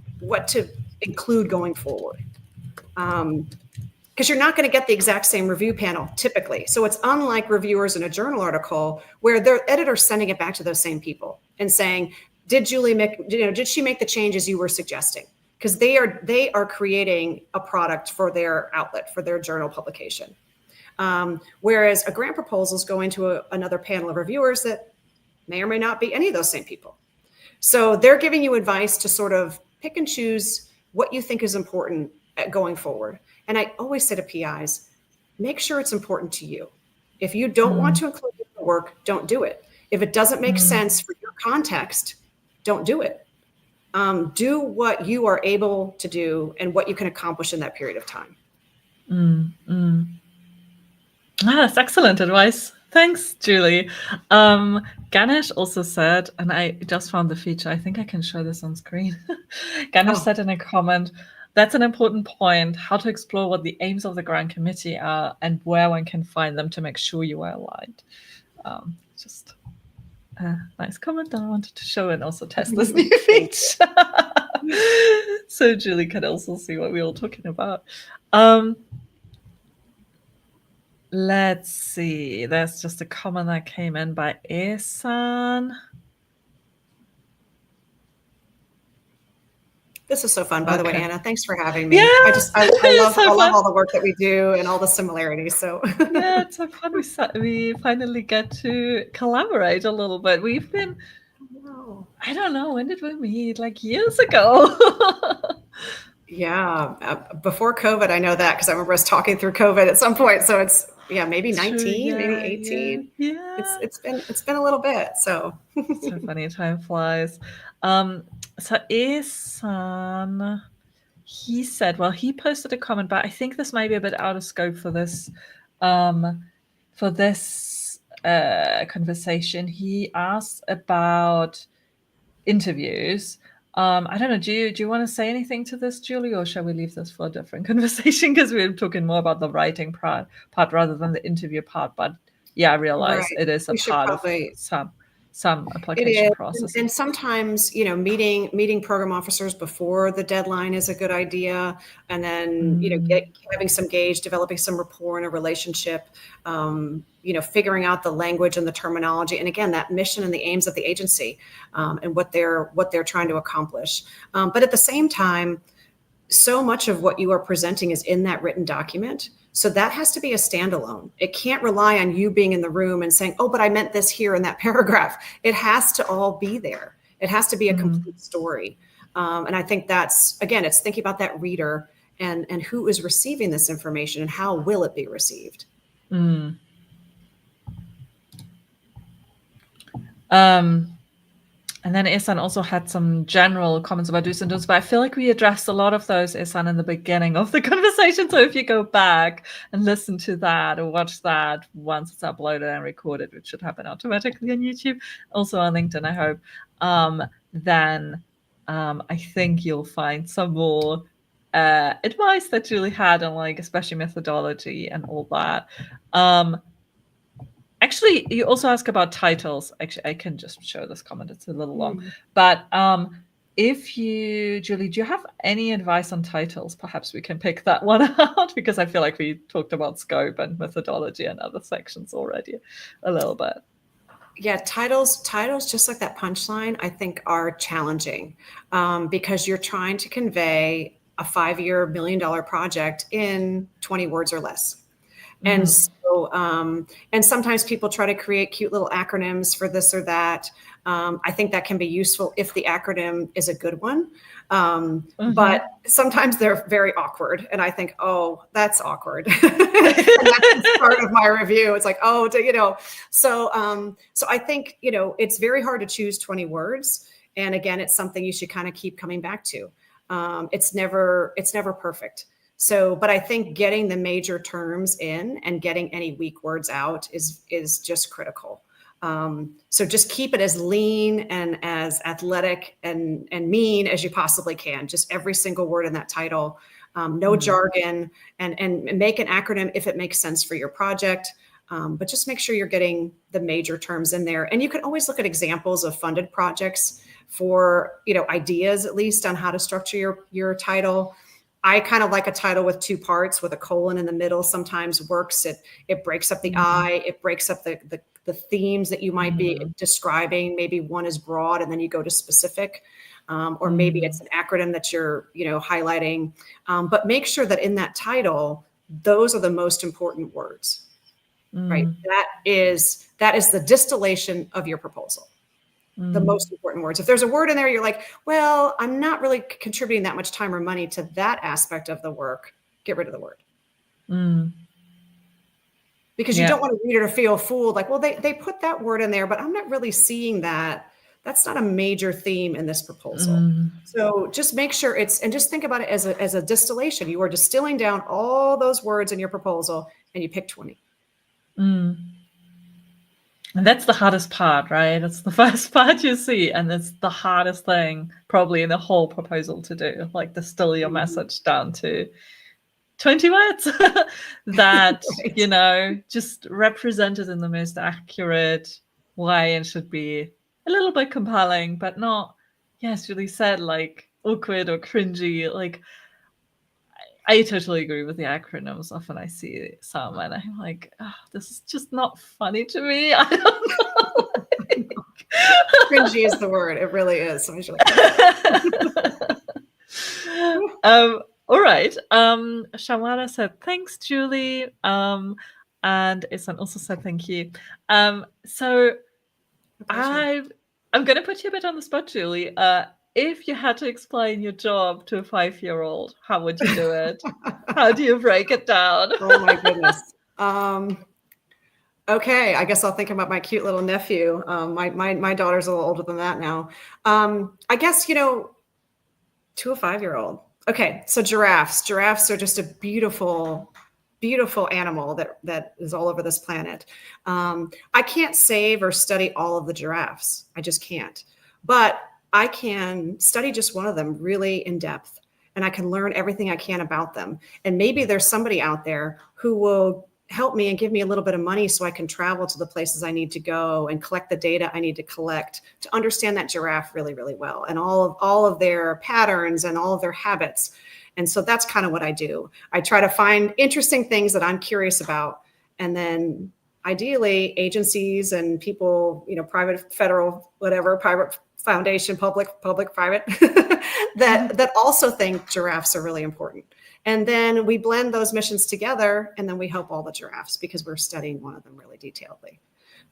include going forward. Because you're not going to get the exact same review panel typically. So it's unlike reviewers in a journal article where their editor's sending it back to those same people and saying, did she make the changes you were suggesting? Because they are creating a product for their outlet, for their journal publication. Whereas a grant proposal is going to another panel of reviewers that may or may not be any of those same people. So they're giving you advice to sort of pick and choose what you think is important going forward. And I always say to PIs, make sure it's important to you. If you don't want to include it in the work, don't do it. If it doesn't make sense for your context, don't do it. Do what you are able to do and what you can accomplish in that period of time. That's excellent advice. Thanks, Julie. Ganesh also said, and I just found the feature, I think I can show this on screen. Ganesh said in a comment, that's an important point, how to explore what the aims of the grant committee are and where one can find them to make sure you are aligned. Just a nice comment that I wanted to show and also test this new feature. So Julie can also see what we're all talking about. Let's see. There's just a comment that came in by Ehsan. This is so fun, by the way, Anna. Thanks for having me. Yeah, I love all the work that we do and all the similarities. So yeah, it's so fun. We finally get to collaborate a little bit. We've been, I don't know, when did we meet? Like years ago. Yeah, before COVID, I know that because I remember us talking through COVID at some point. So it's maybe 19, maybe 18. Yeah. It's been a little bit. So it's so funny, time flies. So Ehsan, he said, well, he posted a comment, but I think this may be a bit out of scope for this conversation. He asked about interviews. I don't know. Do you want to say anything to this, Julie, or shall we leave this for a different conversation? Because we're talking more about the writing part rather than the interview part. But yeah, I realize it is a part of some application process. And sometimes, meeting program officers before the deadline is a good idea. And then, having some gauge, developing some rapport and a relationship, figuring out the language and the terminology. And again, that mission and the aims of the agency and what they're trying to accomplish. But at the same time, so much of what you are presenting is in that written document. So that has to be a standalone. It can't rely on you being in the room and saying, oh, but I meant this here in that paragraph. It has to all be there. It has to be a complete story. And I think that's, again, it's thinking about that reader and who is receiving this information and how will it be received. And then Ehsan also had some general comments about do's and don'ts, but I feel like we addressed a lot of those, Ehsan, in the beginning of the conversation. So if you go back and listen to that or watch that once it's uploaded and recorded, which should happen automatically on YouTube, also on LinkedIn, I hope, then I think you'll find some more advice that Julie had on, especially methodology and all that. Actually, you also ask about titles. Actually, I can just show this comment. It's a little long. But Julie, do you have any advice on titles? Perhaps we can pick that one out because I feel like we talked about scope and methodology and other sections already a little bit. Yeah, titles, just like that punchline, I think are challenging because you're trying to convey a 5-year $1 million project in 20 words or less. And Mm. so, and sometimes people try to create cute little acronyms for this or that. I think that can be useful if the acronym is a good one. But sometimes they're very awkward. And I think, oh, that's awkward. And that's part of my review. It's like, oh, so I think, it's very hard to choose 20 words. And again, it's something you should kind of keep coming back to. It's never perfect. So, but I think getting the major terms in and getting any weak words out is just critical. So just keep it as lean and as athletic and mean as you possibly can. Just every single word in that title, no jargon, and make an acronym if it makes sense for your project. But just make sure you're getting the major terms in there. And you can always look at examples of funded projects for, ideas at least on how to structure your title. I kind of like a title with 2 parts with a colon in the middle. Sometimes works. It breaks up the I. It breaks up the themes that you might be describing. Maybe one is broad and then you go to specific, or maybe it's an acronym that you're highlighting. But make sure that in that title, those are the most important words, right? That is the distillation of your proposal. The most important words. If there's a word in there, you're like, well, I'm not really contributing that much time or money to that aspect of the work. Get rid of the word. Because you don't want to read it or feel fooled. Like, well, they put that word in there, but I'm not really seeing that. That's not a major theme in this proposal. So just make sure and just think about it as a distillation. You are distilling down all those words in your proposal and you pick 20. And that's the hardest part, right? It's the first part you see, and it's the hardest thing probably in the whole proposal to do, like distill your message down to 20 words that, right. Just represented in the most accurate way and should be a little bit compelling, but not, as Julie said, like awkward or cringy. Like, I totally agree with the acronyms. Often I see some and I'm like, oh, this is just not funny to me. I don't know. Cringy is the word. It really is. All right. Shamara said, thanks, Julie. And Isan also said, thank you. So I'm going to put you a bit on the spot, Julie. If you had to explain your job to a 5-year-old, how would you do it? How do you break it down? Oh my goodness. Okay, I guess I'll think about my cute little nephew. My daughter's a little older than that now. I guess, to a 5-year-old. Okay, so giraffes. Giraffes are just a beautiful, beautiful animal that is all over this planet. I can't save or study all of the giraffes. I just can't. But I can study just one of them really in depth, and I can learn everything I can about them. And maybe there's somebody out there who will help me and give me a little bit of money so I can travel to the places I need to go and collect the data I need to collect to understand that giraffe really, really well, and all of their patterns and all of their habits. And so that's kind of what I do. I try to find interesting things that I'm curious about, and then ideally agencies and people, private, federal, whatever, private foundation, public, private, that also think giraffes are really important. And then we blend those missions together, and then we help all the giraffes because we're studying one of them really detailedly.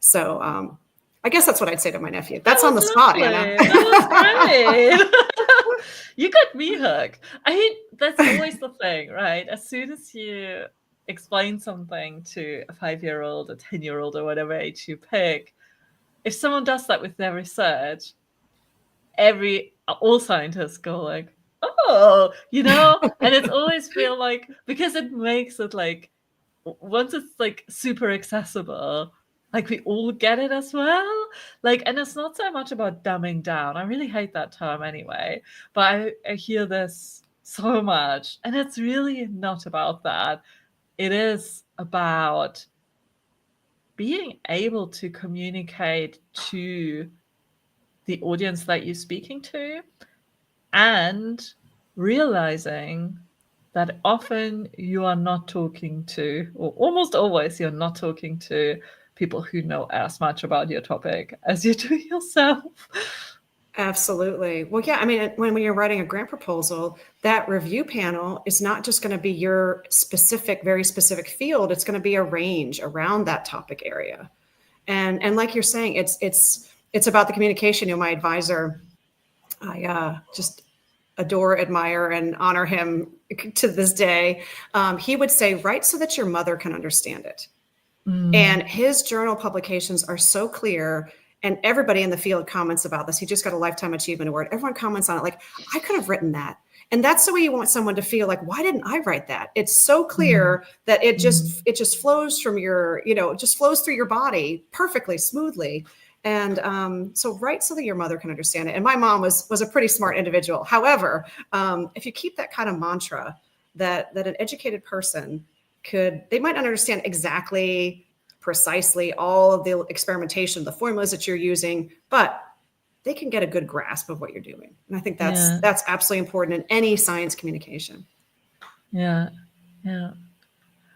So I guess that's what I'd say to my nephew. That's on the spot, Anna. That was great. You got me hooked. I mean, that's always the thing, right? As soon as you explain something to a 5-year-old, a 10-year-old, or whatever age you pick, if someone does that with their research, all scientists go like, oh, and it's always feel like, because it makes it like, once it's like super accessible, like we all get it as well. Like, and it's not so much about dumbing down. I really hate that term anyway, but I hear this so much, and it's really not about that. It is about being able to communicate to the audience that you're speaking to, and realizing that often you are not talking to, or almost always you're not talking to, people who know as much about your topic as you do yourself. Absolutely. Well, yeah, I mean, when you're writing a grant proposal, that review panel is not just going to be your specific, very specific field. It's going to be a range around that topic area. And like you're saying, it's about the communication. You know, my advisor, I just adore, admire, and honor him to this day. He would say, write so that your mother can understand it. Mm. And his journal publications are so clear. And everybody in the field comments about this. He just got a Lifetime Achievement Award. Everyone comments on it like, I could have written that. And that's the way you want someone to feel like, why didn't I write that? It's so Mm. clear that it Mm. just flows from your, it just flows through your body perfectly, smoothly. And so write so that your mother can understand it. And my mom was a pretty smart individual. However, if you keep that kind of mantra that an educated person they might not understand exactly precisely all of the experimentation, the formulas that you're using, but they can get a good grasp of what you're doing. And I think Yeah. that's absolutely important in any science communication. Yeah. Yeah.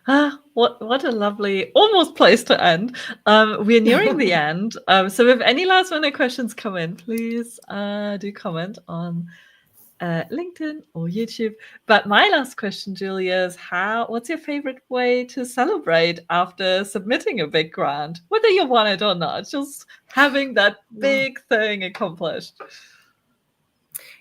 Ah, what a lovely almost place to end. We're nearing the end. So if any last minute questions come in, please do comment on LinkedIn or YouTube. But my last question, Julie, is what's your favorite way to celebrate after submitting a big grant? Whether you won it or not, just having that big thing accomplished.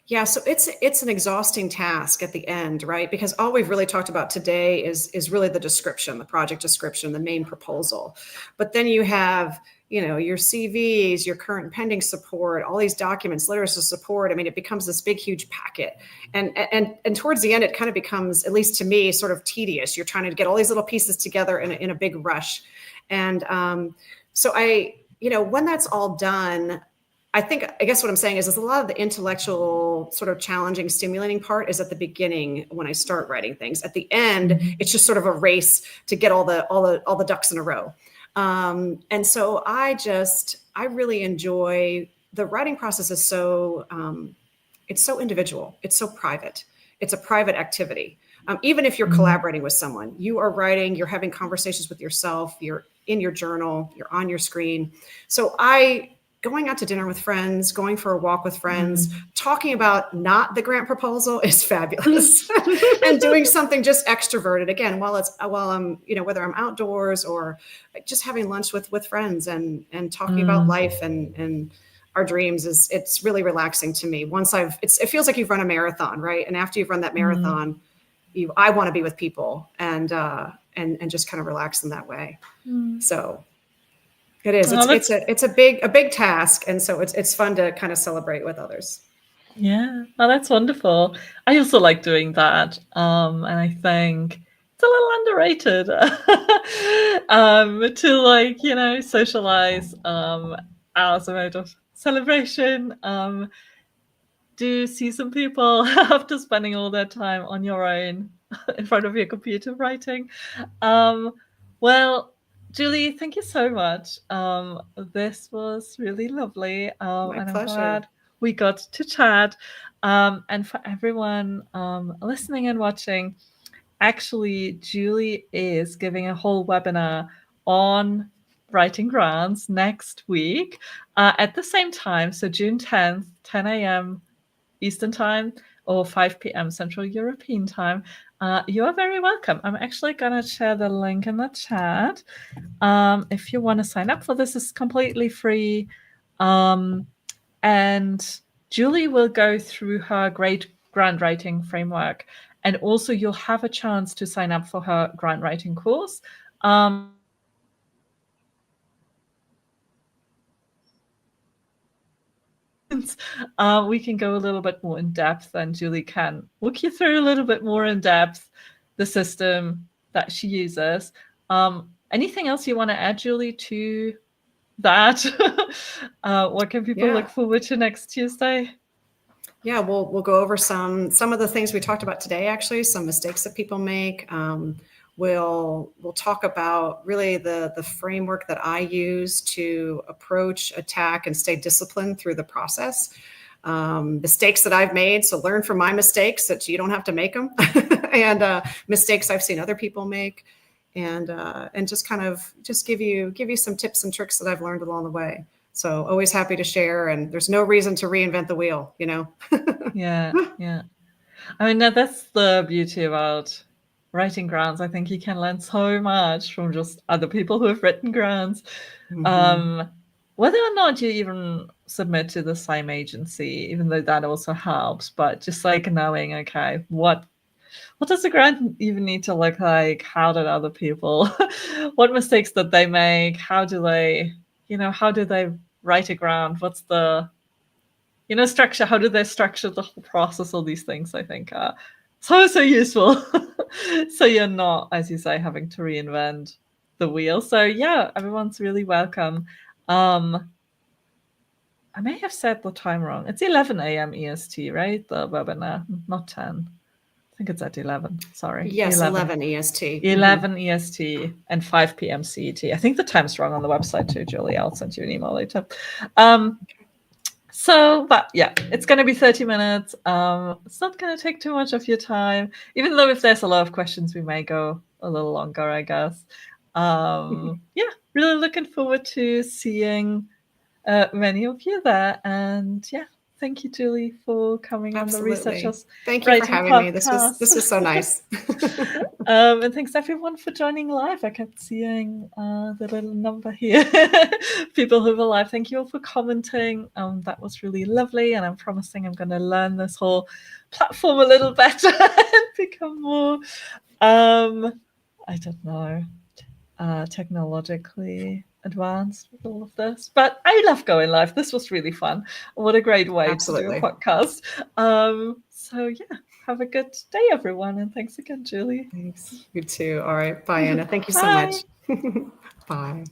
Yeah, so it's an exhausting task at the end, right? Because all we've really talked about today is really the description, the project description, the main proposal. But then you have, your CVs, your current and pending support, all these documents, letters of support. I mean, it becomes this big, huge packet. And towards the end, it kind of becomes, at least to me, sort of tedious. You're trying to get all these little pieces together in a big rush. And so when that's all done, I guess what I'm saying is a lot of the intellectual sort of challenging, stimulating part is at the beginning when I start writing things. At the end, it's just sort of a race to get all the ducks in a row. And so I really enjoy the writing process. Is so it's so individual. It's so private. It's a private activity. Even if you're collaborating with someone, you are writing, you're having conversations with yourself, you're in your journal, you're on your screen. So going out to dinner with friends, going for a walk with friends, talking about not the grant proposal is fabulous. And doing something just extroverted again, while I'm, whether I'm outdoors or just having lunch with friends and talking about life and our dreams it's really relaxing to me. It feels like you've run a marathon, right? And after you've run that marathon, I want to be with people and just kind of relax in that way. So it is. It's a big task, and so it's fun to kind of celebrate with others. Yeah, well, that's wonderful. I also like doing that, and I think it's a little underrated to socialize as a mode of celebration. Do see some people after spending all their time on your own in front of your computer writing. Well, Julie, thank you so much. This was really lovely, My and I'm pleasure. glad we got to chat. And for everyone listening and watching, actually, Julie is giving a whole webinar on writing grants next week at the same time. So June 10th, 10 a.m. Eastern Time or 5 p.m. Central European Time. You are very welcome. I'm actually going to share the link in the chat. If you want to sign up for this, it's completely free. And Julie will go through her great grant writing framework. And also you'll have a chance to sign up for her grant writing course. We can go a little bit more in depth, and Julie can walk you through a little bit more in depth the system that she uses. Anything else you want to add, Julie, to that? What can people look forward to next Tuesday? Yeah, we'll go over some of the things we talked about today. Actually, some mistakes that people make. We'll talk about really the framework that I use to approach, attack, and stay disciplined through the process. Mistakes that I've made, so learn from my mistakes that you don't have to make them, and mistakes I've seen other people make, and just give you some tips and tricks that I've learned along the way. So always happy to share, and there's no reason to reinvent the wheel, you know? Yeah, yeah. I mean, that's the beauty about writing grants. I think you can learn so much from just other people who have written grants. Mm-hmm. Um, whether or not you even submit to the same agency, even though that also helps, but just like knowing, okay, what does the grant even need to look like? How did other people, what mistakes did they make? How do they, how do they write a grant? What's the, structure? How do they structure the whole process? All these things I think are so useful. So you're not, as you say, having to reinvent the wheel. So yeah, everyone's really welcome. I may have said the time wrong. It's 11 a.m. EST, right? The webinar, not 10. I think it's at 11. Sorry, Yes, 11. 11 EST. Mm-hmm. 11 EST and 5 p.m. CET. I think the time's wrong on the website too, Julie. I'll send you an email later. But yeah, it's going to be 30 minutes. It's not going to take too much of your time, even though if there's a lot of questions, we may go a little longer, I guess. Yeah, really looking forward to seeing many of you there. And yeah, thank you, Julie, for coming on the Absolutely. Researchers Thank you for Writing having me. Podcast. This was so nice. And thanks everyone for joining live. I kept seeing the little number here. People who were live, thank you all for commenting. That was really lovely, and I'm promising I'm going to learn this whole platform a little better and become more, I don't know, technologically advanced with all of this. But I love going live. This was really fun. What a great way to do a Absolutely. podcast. So yeah, have a good day, everyone. And thanks again, Julie. Thanks. You too. All right. Bye, Anna. Thank you so Bye. much. Bye.